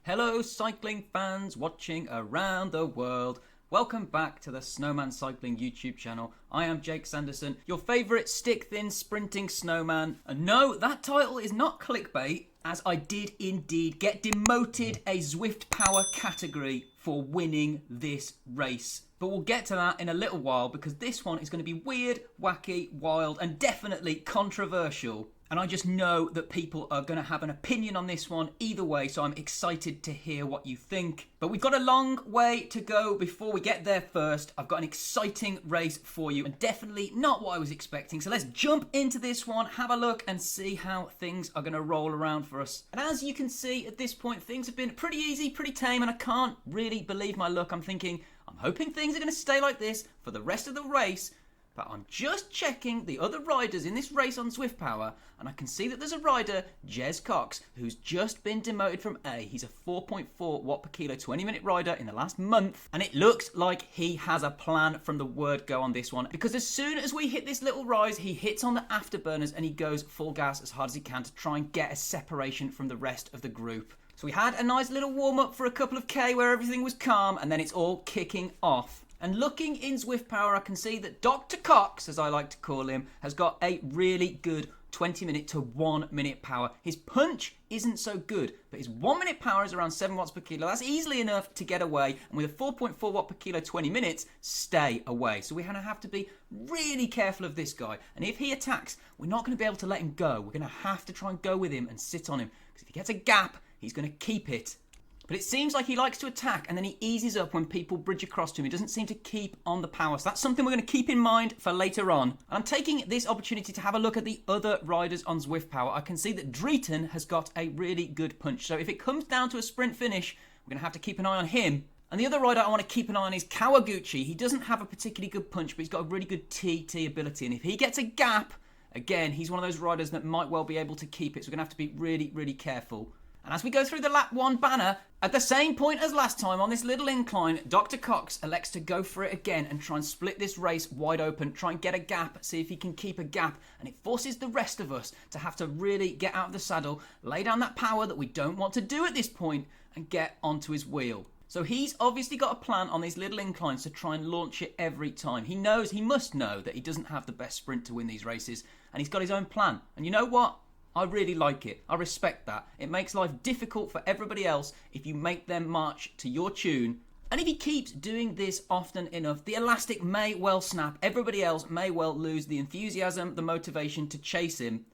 Hello cycling fans watching around the world. Welcome back to the Snowman Cycling YouTube channel. I am Jake Sanderson, your favourite stick-thin sprinting snowman. And no, that title is not clickbait, as I did indeed get demoted a ZwiftPower category for winning this race. But we'll get to that in a little while because this one is going to be weird, wacky, wild and definitely controversial. And I just know that people are going to have an opinion on this one either way, so I'm excited to hear what you think. But we've got a long way to go before we get there first. I've got an exciting race for you and definitely not what I was expecting. So let's jump into this one, have a look and see how things are going to roll around for us. And as you can see at this point, things have been pretty easy, pretty tame, and I can't really believe my luck. I'm hoping things are going to stay like this for the rest of the race. But I'm just checking the other riders in this race on ZwiftPower, and I can see that there's a rider, Jez Cox, who's just been demoted from A. He's a 4.4 watt per kilo 20-minute rider in the last month, and it looks like he has a plan from the word go on this one, because as soon as we hit this little rise, he hits on the afterburners and he goes full gas as hard as he can to try and get a separation from the rest of the group. So we had a nice little warm-up for a couple of K where everything was calm, and then it's all kicking off. And looking in ZwiftPower, I can see that Dr. Cox, as I like to call him, has got a really good 20-minute to 1-minute power. His punch isn't so good, but his 1-minute power is around 7 watts per kilo. That's easily enough to get away, and with a 4.4 watt per kilo 20 minutes, stay away. So we're going to have to be really careful of this guy. And if he attacks, we're not going to be able to let him go. We're going to have to try and go with him and sit on him, because if he gets a gap, he's going to keep it. But it seems like he likes to attack and then he eases up when people bridge across to him. He doesn't seem to keep on the power. So that's something we're going to keep in mind for later on. And I'm taking this opportunity to have a look at the other riders on ZwiftPower. I can see that Drayton has got a really good punch. So if it comes down to a sprint finish, we're going to have to keep an eye on him. And the other rider I want to keep an eye on is Kawaguchi. He doesn't have a particularly good punch, but he's got a really good TT ability. And if he gets a gap, again, he's one of those riders that might well be able to keep it. So we're going to have to be really, really careful. And as we go through the lap 1 banner, at the same point as last time on this little incline, Dr. Cox elects to go for it again and try and split this race wide open, try and get a gap, see if he can keep a gap. And it forces the rest of us to have to really get out of the saddle, lay down that power that we don't want to do at this point, and get onto his wheel. So he's obviously got a plan on these little inclines to try and launch it every time. He must know that he doesn't have the best sprint to win these races, and he's got his own plan. And you know what? I really like it. I respect that. It makes life difficult for everybody else if you make them march to your tune. And if he keeps doing this often enough, the elastic may well snap. Everybody else may well lose the enthusiasm, the motivation to chase him.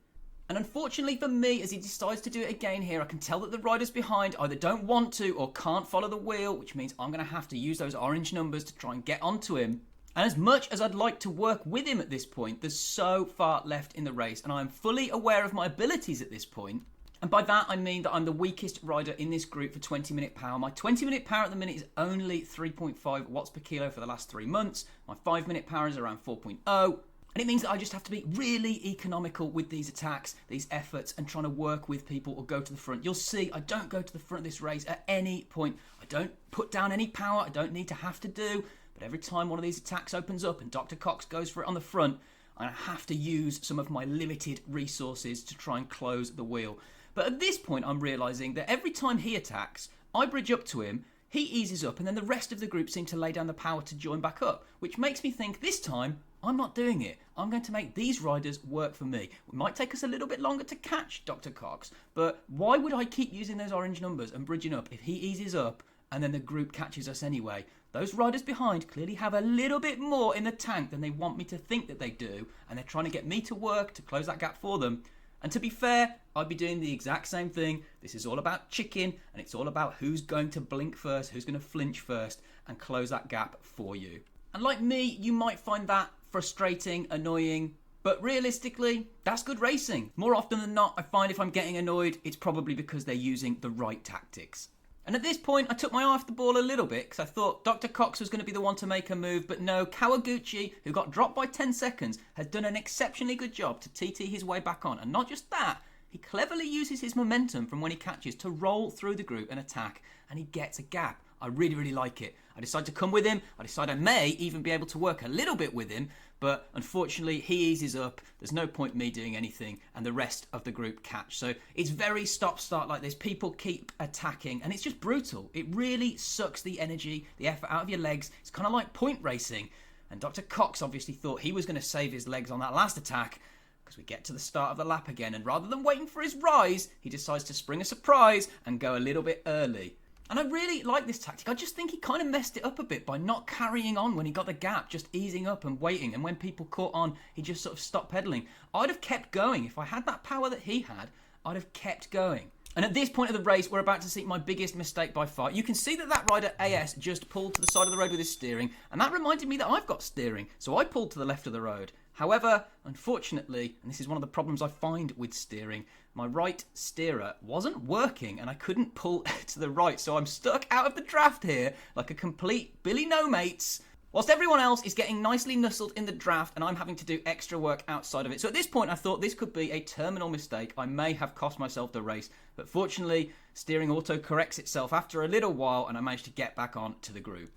And unfortunately for me, as he decides to do it again here, I can tell that the riders behind either don't want to or can't follow the wheel, which means I'm going to have to use those orange numbers to try and get onto him. And as much as I'd like to work with him at this point, there's so far left in the race, and I'm fully aware of my abilities at this point. And by that, I mean that I'm the weakest rider in this group for 20-minute power. My 20-minute power at the minute is only 3.5 watts per kilo for the last 3 months. My 5-minute power is around 4.0. And it means that I just have to be really economical with these attacks, these efforts, and trying to work with people or go to the front. You'll see I don't go to the front of this race at any point. I don't put down any power. I don't need to have to do. But every time one of these attacks opens up and Dr. Cox goes for it on the front, I have to use some of my limited resources to try and close the wheel. But at this point, I'm realising that every time he attacks, I bridge up to him, he eases up, and then the rest of the group seem to lay down the power to join back up, which makes me think this time, I'm not doing it. I'm going to make these riders work for me. It might take us a little bit longer to catch Dr. Cox, but why would I keep using those orange numbers and bridging up if he eases up and then the group catches us anyway? Those riders behind clearly have a little bit more in the tank than they want me to think that they do, and they're trying to get me to work to close that gap for them. And to be fair, I'd be doing the exact same thing. This is all about chicken, and it's all about who's going to blink first, who's going to flinch first, and close that gap for you. And like me, you might find that frustrating, annoying, but realistically, that's good racing. More often than not, I find if I'm getting annoyed, it's probably because they're using the right tactics. And at this point, I took my eye off the ball a little bit because I thought Dr. Cox was going to be the one to make a move. But no, Kawaguchi, who got dropped by 10 seconds, has done an exceptionally good job to TT his way back on. And not just that, he cleverly uses his momentum from when he catches to roll through the group and attack. And he gets a gap. I really, really like it. I decide to come with him. I decide I may even be able to work a little bit with him, but unfortunately he eases up. There's no point me doing anything, and the rest of the group catch. So it's very stop-start like this. People keep attacking, and it's just brutal. It really sucks the energy, the effort out of your legs. It's kind of like point racing. And Dr. Cox obviously thought he was going to save his legs on that last attack, because we get to the start of the lap again, and rather than waiting for his rise, he decides to spring a surprise and go a little bit early. And I really like this tactic. I just think he kind of messed it up a bit by not carrying on when he got the gap, just easing up and waiting. And when people caught on, he just sort of stopped pedaling. I'd have kept going. If I had that power that he had, I'd have kept going. And at this point of the race, we're about to see my biggest mistake by far. You can see that rider AS just pulled to the side of the road with his steering, and that reminded me that I've got steering, so I pulled to the left of the road. However, unfortunately, and this is one of the problems I find with steering, my right steerer wasn't working and I couldn't pull to the right, so I'm stuck out of the draft here like a complete Billy No Mates, whilst everyone else is getting nicely nuzzled in the draft and I'm having to do extra work outside of it. So at this point I thought this could be a terminal mistake. I may have cost myself the race, but fortunately steering auto corrects itself after a little while and I managed to get back on to the group.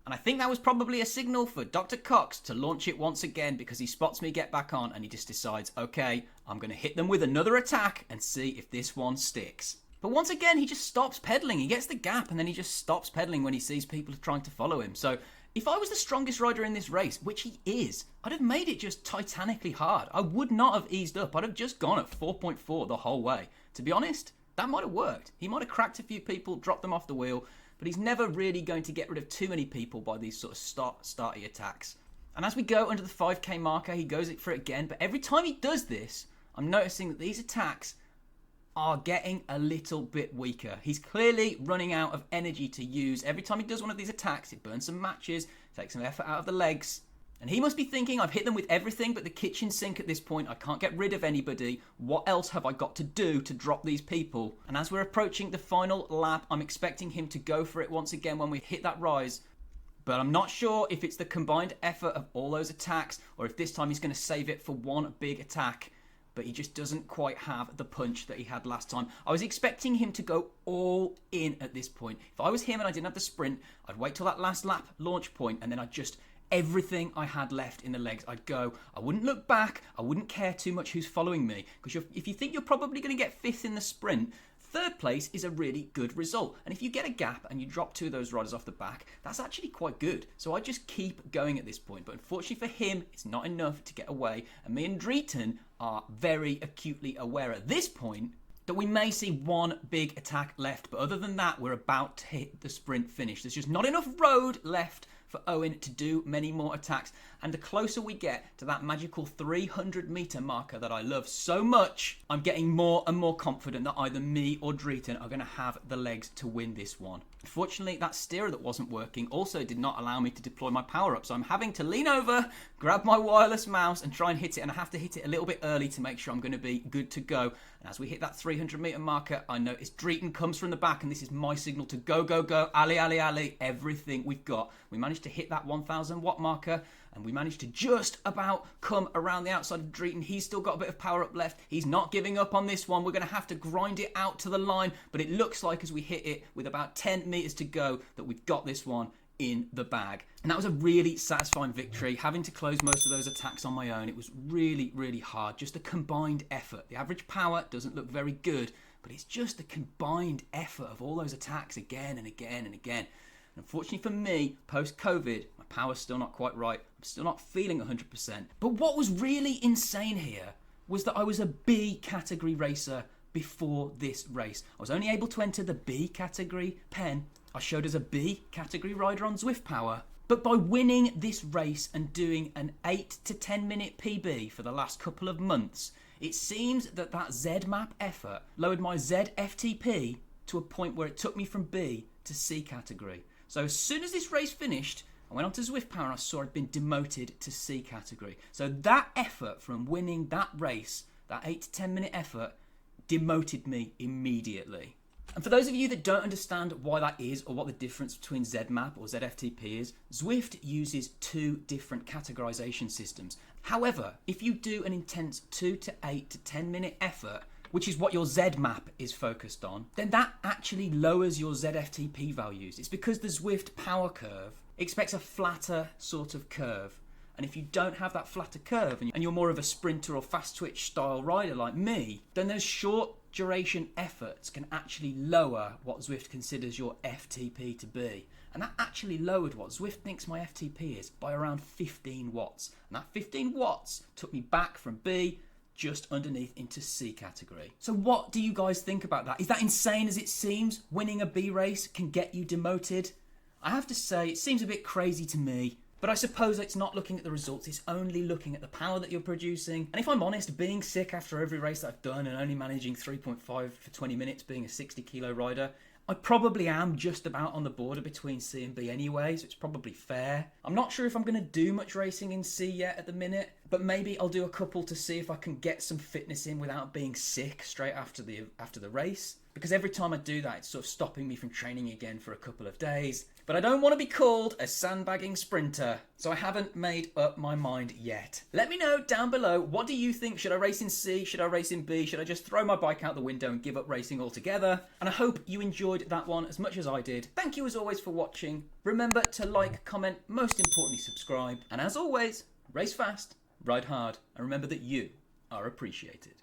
And I think that was probably a signal for Dr. Cox to launch it once again, because he spots me get back on and he just decides, okay, I'm going to hit them with another attack and see if this one sticks. But once again, he just stops pedaling. He gets the gap and then he just stops pedaling when he sees people trying to follow him. So if I was the strongest rider in this race, which he is, I'd have made it just titanically hard. I would not have eased up. I'd have just gone at 4.4 the whole way. To be honest, that might have worked. He might have cracked a few people, dropped them off the wheel, but he's never really going to get rid of too many people by these sort of starty attacks. And as we go under the 5k marker, he goes for it again, but every time he does this, I'm noticing that these attacks are getting a little bit weaker. He's clearly running out of energy to use. Every time he does one of these attacks, it burns some matches, takes some effort out of the legs. And he must be thinking, I've hit them with everything but the kitchen sink at this point. I can't get rid of anybody. What else have I got to do to drop these people? And as we're approaching the final lap, I'm expecting him to go for it once again when we hit that rise. But I'm not sure if it's the combined effort of all those attacks or if this time he's going to save it for one big attack. But he just doesn't quite have the punch that he had last time. I was expecting him to go all in at this point. If I was him and I didn't have the sprint, I'd wait till that last lap launch point and then I'd just... everything I had left in the legs, I'd go. I wouldn't look back. I wouldn't care too much who's following me. Because if you think you're probably going to get 5th in the sprint, 3rd place is a really good result. And if you get a gap and you drop 2 of those riders off the back, that's actually quite good. So I just keep going at this point. But unfortunately for him, it's not enough to get away. And me and Drayton are very acutely aware at this point that we may see one big attack left. But other than that, we're about to hit the sprint finish. There's just not enough road left for Owen to do many more attacks. And the closer we get to that magical 300 meter marker that I love so much, I'm getting more and more confident that either me or Drayton are going to have the legs to win this one. Unfortunately, that steerer that wasn't working also did not allow me to deploy my power up. So I'm having to lean over, grab my wireless mouse and try and hit it. And I have to hit it a little bit early to make sure I'm going to be good to go. And as we hit that 300 meter marker, I notice Drayton comes from the back and this is my signal to go, go, go, Ali, Ali, Ali, everything we've got. We managed to hit that 1000 watt marker and we managed to just about come around the outside of Drayton. He's still got a bit of power up left. He's not giving up on this one. We're going to have to grind it out to the line, but it looks like as we hit it with about 10 meters to go that we've got this one in the bag. And that was a really satisfying victory. Having to close most of those attacks on my own, it was really, really hard. Just a combined effort. The average power doesn't look very good, but it's just the combined effort of all those attacks again and again and again. And unfortunately for me, post-COVID, my power's still not quite right. I'm still not feeling 100%. But what was really insane here was that I was a B category racer before this race. I was only able to enter the B category pen. I showed as a B category rider on ZwiftPower. But by winning this race and doing an 8 to 10 minute PB for the last couple of months, it seems that ZMAP effort lowered my ZFTP to a point where it took me from B to C category. So as soon as this race finished, I went on to ZwiftPower and I saw I'd been demoted to C category. So that effort from winning that race, that 8 to 10 minute effort, demoted me immediately. And for those of you that don't understand why that is or what the difference between ZMAP or ZFTP is, Zwift uses 2 different categorization systems. However, if you do an intense 2 to 8 to 10 minute effort, which is what your ZMAP is focused on, then that actually lowers your ZFTP values. It's because the ZwiftPower curve expects a flatter sort of curve. And if you don't have that flatter curve and you're more of a sprinter or fast twitch style rider like me, then those short duration efforts can actually lower what Zwift considers your FTP to be. And that actually lowered what Zwift thinks my FTP is by around 15 watts. And that 15 watts took me back from B just underneath into C category. So what do you guys think about that? Is that insane as it seems? Winning a B race can get you demoted? I have to say, it seems a bit crazy to me. But I suppose it's not looking at the results, it's only looking at the power that you're producing. And if I'm honest, being sick after every race that I've done and only managing 3.5 for 20 minutes being a 60 kilo rider, I probably am just about on the border between C and B anyway, so it's probably fair. I'm not sure if I'm going to do much racing in C yet at the minute, but maybe I'll do a couple to see if I can get some fitness in without being sick straight after the race. Because every time I do that, it's sort of stopping me from training again for a couple of days. But I don't want to be called a sandbagging sprinter, so I haven't made up my mind yet. Let me know down below, what do you think? Should I race in C? Should I race in B? Should I just throw my bike out the window and give up racing altogether? And I hope you enjoyed that one as much as I did. Thank you as always for watching. Remember to like, comment, most importantly subscribe. And as always, race fast, ride hard, and remember that you are appreciated.